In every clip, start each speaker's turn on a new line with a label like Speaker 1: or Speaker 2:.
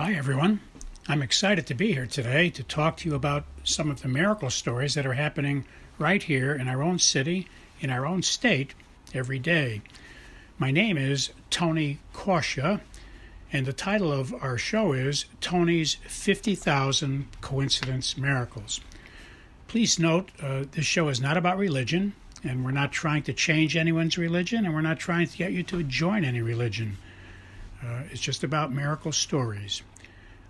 Speaker 1: Hi, everyone. I'm excited to be here today to talk to you about some of the miracle stories that are happening right here in our own city, in our own state, every day. My name is Tony Kausha, and the title of our show is Tony's 50,000 Coincidence Miracles. Please note, this show is not about religion, and we're not trying to change anyone's religion, and we're not trying to get you to join any religion. It's just about miracle stories.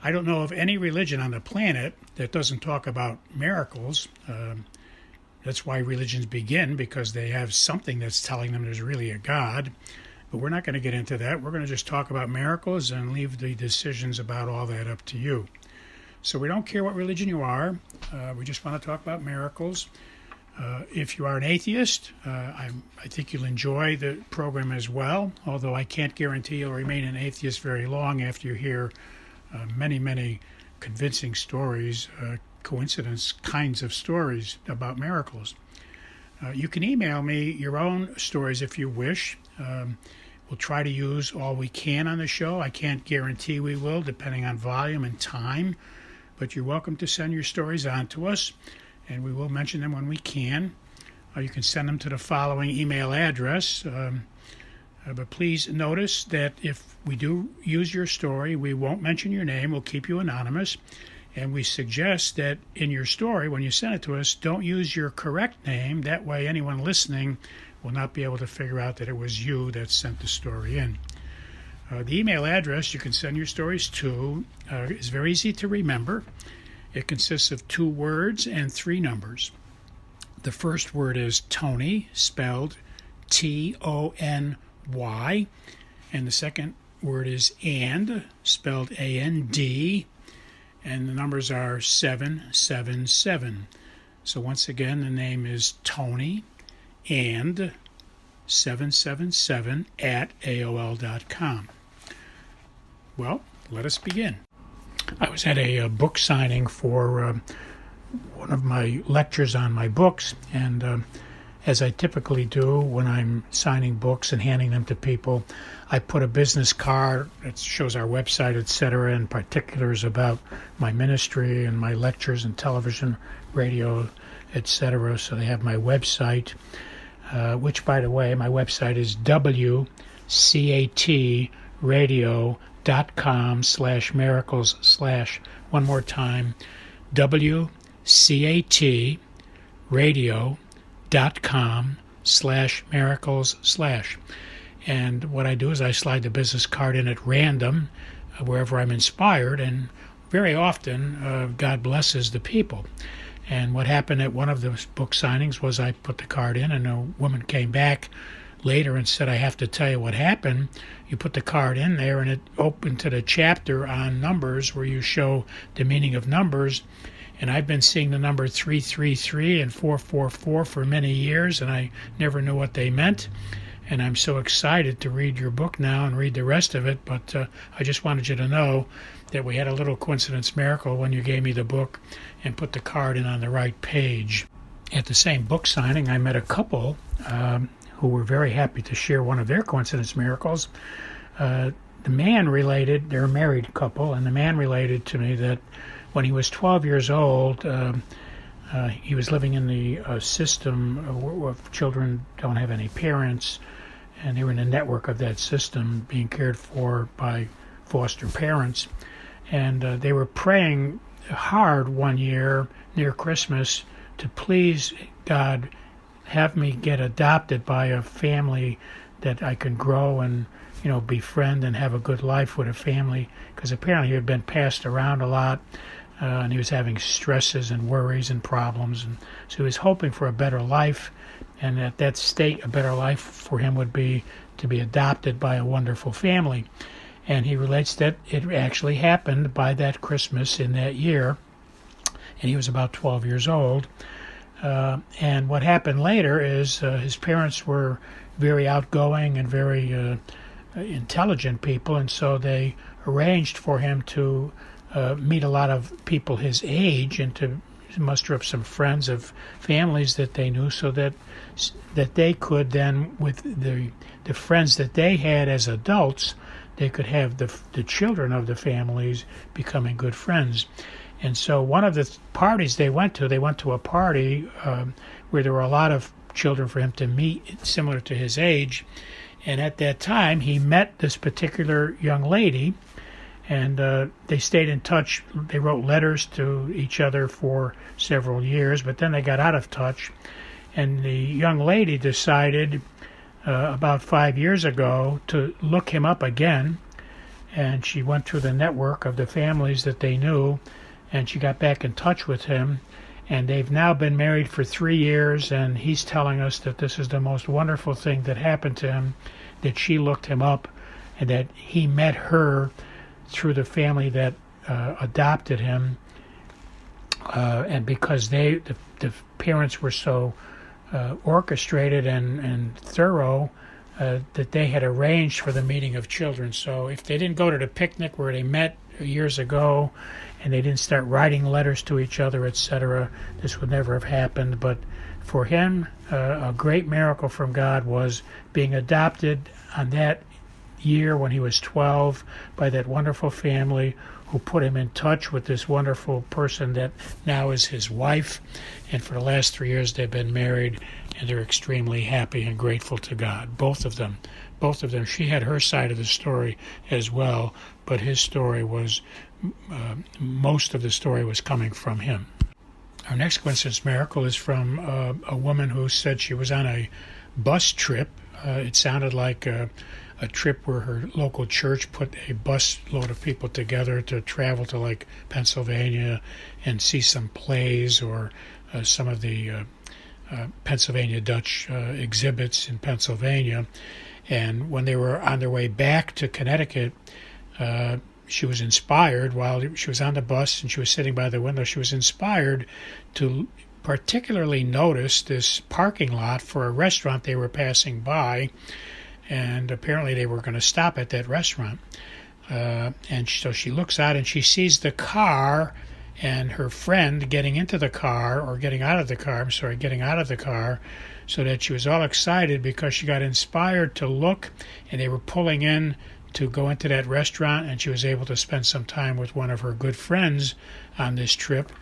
Speaker 1: I don't know of any religion on the planet that doesn't talk about miracles. That's why religions begin, because they have something that's telling them there's really a God. But we're not going to get into that. We're going to just talk about miracles and leave the decisions about all that up to you. So we don't care what religion you are. We just want to talk about miracles. If you are an atheist, I think you'll enjoy the program as well, although I can't guarantee you'll remain an atheist very long after you hear many convincing stories, coincidence kinds of stories about miracles. You can email me your own stories if you wish. We'll try to use all we can on the show. I can't guarantee we will, depending on volume and time, but you're welcome to send your stories on to us, and we will mention them when we can. You can send them to the following email address. But please notice that if we do use your story, we won't mention your name. We'll keep you anonymous. And we suggest that in your story, when you send it to us, don't use your correct name. That way anyone listening will not be able to figure out that it was you that sent the story in. The email address you can send your stories to is very easy to remember. It consists of 2 words and 3 numbers. The first word is Tony, spelled Tony, and the second word is and, spelled A-N-D, and the numbers are 777. So once again, the name is Tony and 777 at AOL.com. Well, let us begin. I was at a book signing for one of my lectures on my books, and as I typically do when I'm signing books and handing them to people, I put a business card that shows our website, etc., and particulars about my ministry and my lectures and television, radio, etc. So they have my website, which, by the way, my website is wcatradio.com/miracles/ one more time, wcatradio.com/miracles/. And what I do is I slide the business card in at random, wherever I'm inspired, and very often God blesses the people. And what happened at one of the book signings was I put the card in, and a woman came back later and said, I have to tell you what happened. You put the card in there, and it opened to the chapter on numbers where you show the meaning of numbers. And I've been seeing the number 333 and 444 for many years, and I never knew what they meant. And I'm so excited to read your book now and read the rest of it, but I just wanted you to know that we had a little coincidence miracle when you gave me the book and put the card in on the right page. At the same book signing, I met a couple who were very happy to share one of their coincidence miracles. The man related, they're a married couple, and the man related to me that when he was 12 years old, he was living in the system where children don't have any parents, and they were in a network of that system being cared for by foster parents. And they were praying hard one year near Christmas to please God have me get adopted by a family that I can grow and befriend and have a good life with a family, because apparently he had been passed around a lot. And he was having stresses and worries and problems, and so he was hoping for a better life, and at that state, a better life for him would be to be adopted by a wonderful family. And he relates that it actually happened by that Christmas in that year, and he was about 12 years old. And what happened later is his parents were very outgoing and very intelligent people, and so they arranged for him to meet a lot of people his age and to muster up some friends of families that they knew, so that they could then, with the friends that they had as adults, they could have the children of the families becoming good friends. And so one of the parties they went to a party where there were a lot of children for him to meet similar to his age. And at that time, he met this particular young lady, and they stayed in touch. They wrote letters to each other for several years, but then they got out of touch. And the young lady decided about 5 years ago to look him up again, and she went through the network of the families that they knew, and she got back in touch with him. And they've now been married for 3 years, and he's telling us that this is the most wonderful thing that happened to him, that she looked him up, and that he met her through the family that adopted him. And because the parents were so orchestrated and thorough, that they had arranged for the meeting of children. So if they didn't go to the picnic where they met years ago, and they didn't start writing letters to each other, etc., this would never have happened. But for him, a great miracle from God was being adopted on that year when he was 12 by that wonderful family who put him in touch with this wonderful person that now is his wife. And for the last 3 years they've been married, and they're extremely happy and grateful to God. Both of them. She had her side of the story as well, but his story was, most of the story was coming from him. Our next coincidence miracle is from a woman who said she was on a bus trip. It sounded like a trip where her local church put a bus load of people together to travel to like Pennsylvania and see some plays or some of the Pennsylvania Dutch exhibits in Pennsylvania. And when they were on their way back to Connecticut, she was inspired while she was on the bus and she was sitting by the window. She was inspired to particularly notice this parking lot for a restaurant they were passing by, and apparently they were going to stop at that restaurant. And so she looks out and she sees the car and her friend getting out of the car, so that she was all excited because she got inspired to look, and they were pulling in to go into that restaurant, and she was able to spend some time with one of her good friends on this trip,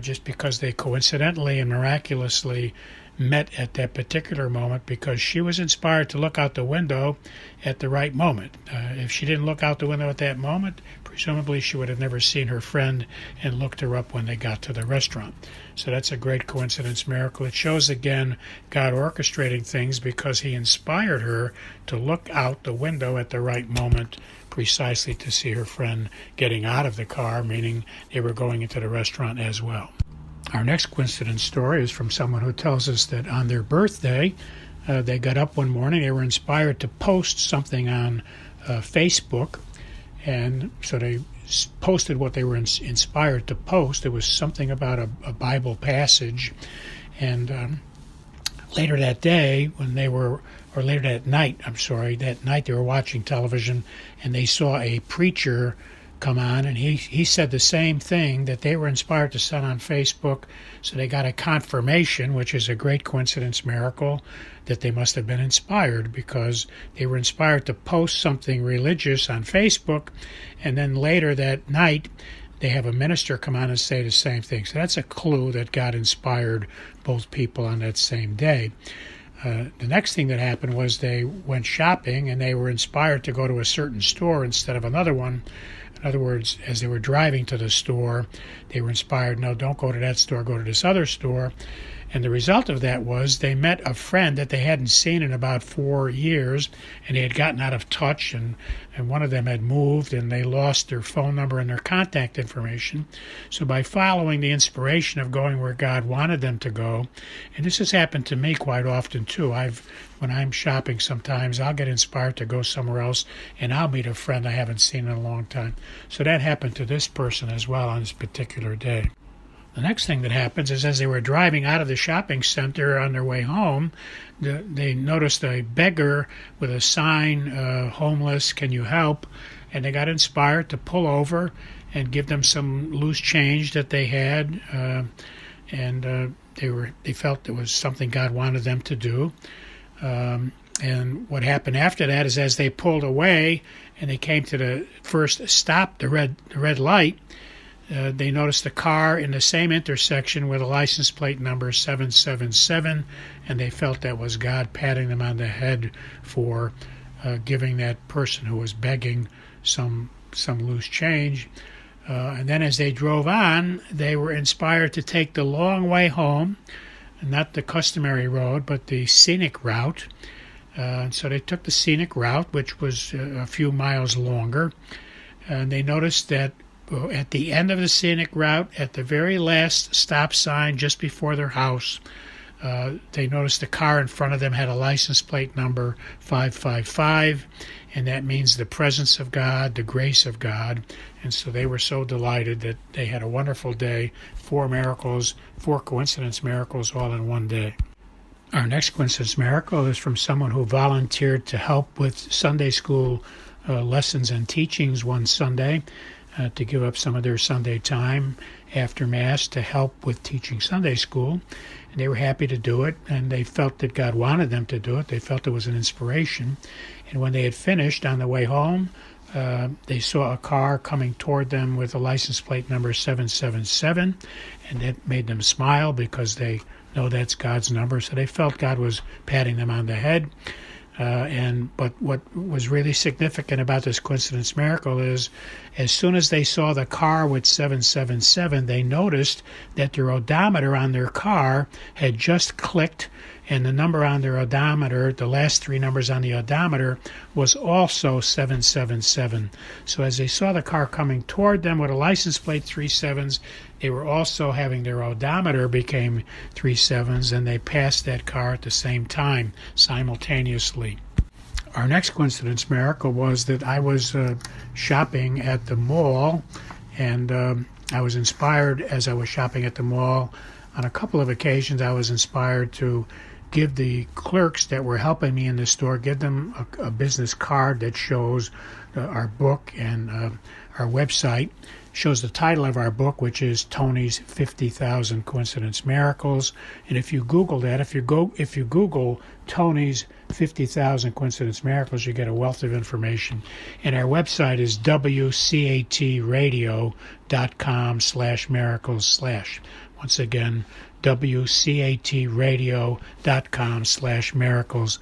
Speaker 1: just because they coincidentally and miraculously met at that particular moment, because she was inspired to look out the window at the right moment. If she didn't look out the window at that moment, presumably she would have never seen her friend and looked her up when they got to the restaurant. So that's a great coincidence miracle. It shows again God orchestrating things because he inspired her to look out the window at the right moment, precisely to see her friend getting out of the car, meaning they were going into the restaurant as well. Our next coincidence story is from someone who tells us that on their birthday, they got up one morning, they were inspired to post something on Facebook, and so they posted what they were inspired to post. It was something about a Bible passage, and later that night they were watching television, and they saw a preacher come on, and he said the same thing that they were inspired to send on Facebook. So they got a confirmation, which is a great coincidence miracle, that they must have been inspired, because they were inspired to post something religious on Facebook, and then later that night they have a minister come on and say the same thing. So that's a clue that God inspired both people on that same day. The next thing that happened was they went shopping, and they were inspired to go to a certain store instead of another one. In other words, as they were driving to the store, they were inspired, no, don't go to that store, go to this other store. And the result of that was they met a friend that they hadn't seen in about 4 years, and they had gotten out of touch, and one of them had moved, and they lost their phone number and their contact information. So by following the inspiration of going where God wanted them to go, and this has happened to me quite often too. When I'm shopping sometimes, I'll get inspired to go somewhere else, and I'll meet a friend I haven't seen in a long time. So that happened to this person as well on this particular day. The next thing that happens is, as they were driving out of the shopping center on their way home, they noticed a beggar with a sign, homeless, can you help? And they got inspired to pull over and give them some loose change that they had, and they felt it was something God wanted them to do. And what happened after that is as they pulled away and they came to the first stop, the red light, they noticed a car in the same intersection with a license plate number 777, and they felt that was God patting them on the head for giving that person who was begging some loose change. And then as they drove on, they were inspired to take the long way home, not the customary road, but the scenic route. So they took the scenic route, which was a few miles longer, and they noticed that at the end of the scenic route, at the very last stop sign just before their house, they noticed the car in front of them had a license plate number 555, and that means the presence of God, the grace of God. And so they were so delighted that they had a wonderful day, 4 miracles, 4 coincidence miracles all in one day. Our next coincidence miracle is from someone who volunteered to help with Sunday school lessons and teachings one Sunday, to give up some of their Sunday time after Mass to help with teaching Sunday school. And they were happy to do it, and they felt that God wanted them to do it. They felt it was an inspiration. And when they had finished, on the way home, they saw a car coming toward them with a license plate number 777, and that made them smile because they know that's God's number. So they felt God was patting them on the head. But what was really significant about this coincidence miracle is as soon as they saw the car with 777, they noticed that their odometer on their car had just clicked, and the number on their odometer, the last 3 numbers on the odometer, was also 777. So as they saw the car coming toward them with a license plate 37s, they were also having their odometer became 37s, and they passed that car at the same time, simultaneously. Our next coincidence miracle was that I was shopping at the mall, and I was inspired as I was shopping at the mall. On a couple of occasions, I was inspired to give the clerks that were helping me in the store, give them a business card that shows our book and our website. Shows the title of our book, which is Tony's 50,000 Coincidence Miracles. And if you Google that, if you Google Tony's 50,000 Coincidence Miracles, you get a wealth of information. And our website is wcatradio.com/miracles/. Once again, wcatradio.com/miracles/.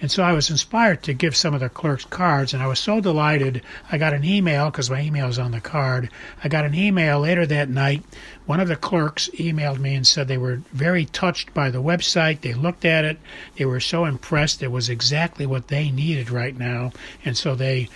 Speaker 1: And so I was inspired to give some of the clerks cards, and I was so delighted. I got an email, because my email is on the card. I got an email later that night. One of the clerks emailed me and said they were very touched by the website. They looked at it. They were so impressed. It was exactly what they needed right now. And so they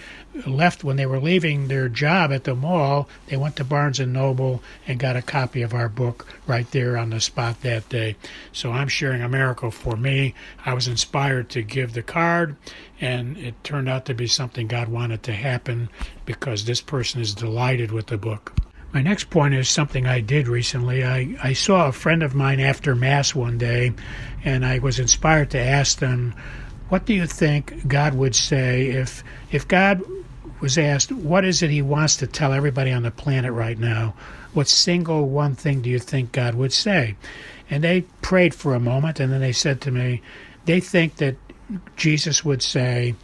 Speaker 1: left, when they were leaving their job at the mall, they went to Barnes & Noble and got a copy of our book right there on the spot that day. So I'm sharing a miracle for me. I was inspired to give the card, and it turned out to be something God wanted to happen because this person is delighted with the book. My next point is something I did recently. I saw a friend of mine after Mass one day, and I was inspired to ask them, what do you think God would say if God was asked, what is it he wants to tell everybody on the planet right now? What single one thing do you think God would say? And they prayed for a moment, and then they said to me, they think that Jesus would say,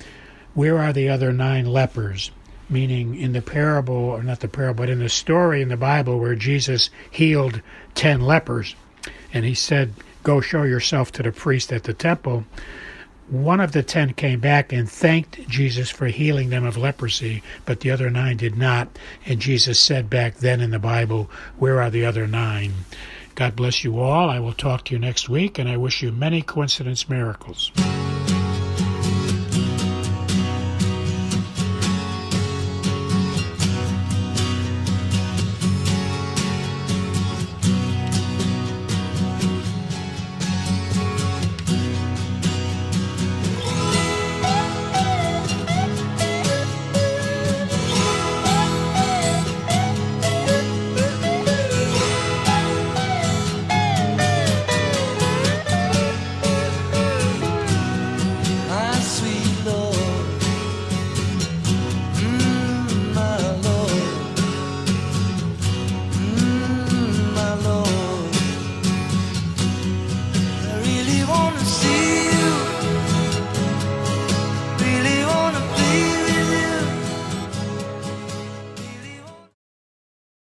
Speaker 1: where are the other 9 lepers? Meaning in the parable, or not the parable, but in the story in the Bible where Jesus healed 10 lepers, and he said, go show yourself to the priest at the temple. One of the 10 came back and thanked Jesus for healing them of leprosy, but the other 9 did not. And Jesus said back then in the Bible, where are the other 9? God bless you all. I will talk to you next week, and I wish you many coincidence miracles.